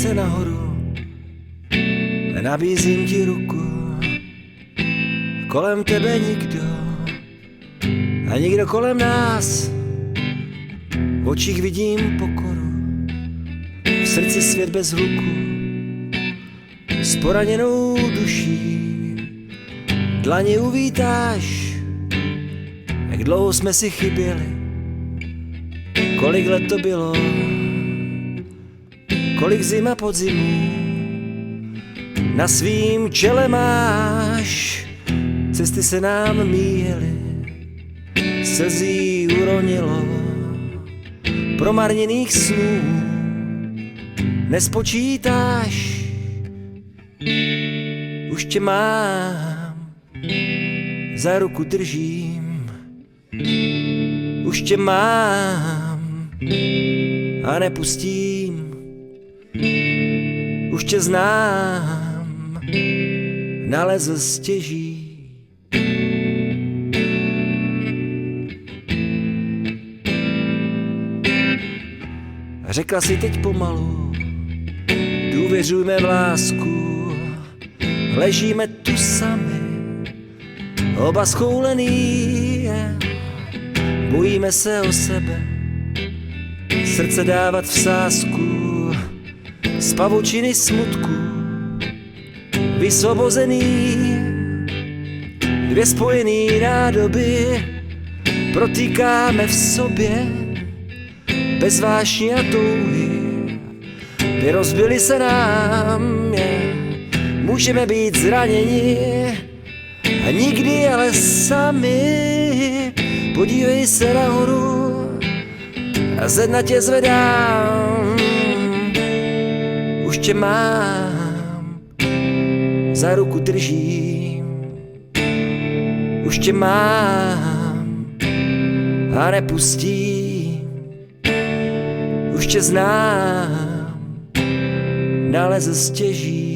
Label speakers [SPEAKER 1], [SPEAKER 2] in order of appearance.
[SPEAKER 1] se nahoru, nabízím ti ruku. Kolem tebe nikdo a nikdo kolem nás. V očích vidím pokoru, v srdci svět bez hluku. S poraněnou duší dlani uvítáš. Jak dlouho jsme si chyběli, kolik let to bylo, kolik zim a podzimů na svým čele máš. Cesty se nám míjely, slzí uronilo, promarněných snů nespočítáš. Už tě mám, za ruku držím, už tě mám a nepustím. Už tě znám, nalezl stěží. Řekla si teď pomalu, důvěřujme v lásku. Ležíme tu sami, oba schoulený, bojíme se o sebe, srdce dávat v sázku. Z pavučiny smutku vysvobozený, dvě spojený nádoby protýkáme v sobě bez vášní a touhy. Vyrozbily se nám, můžeme být zraněni a nikdy ale sami. Podívej se nahoru a ze dna tě zvedám. Už tě mám, za ruku držím. Už tě mám a nepustím. Už tě znám, nalezl stěží.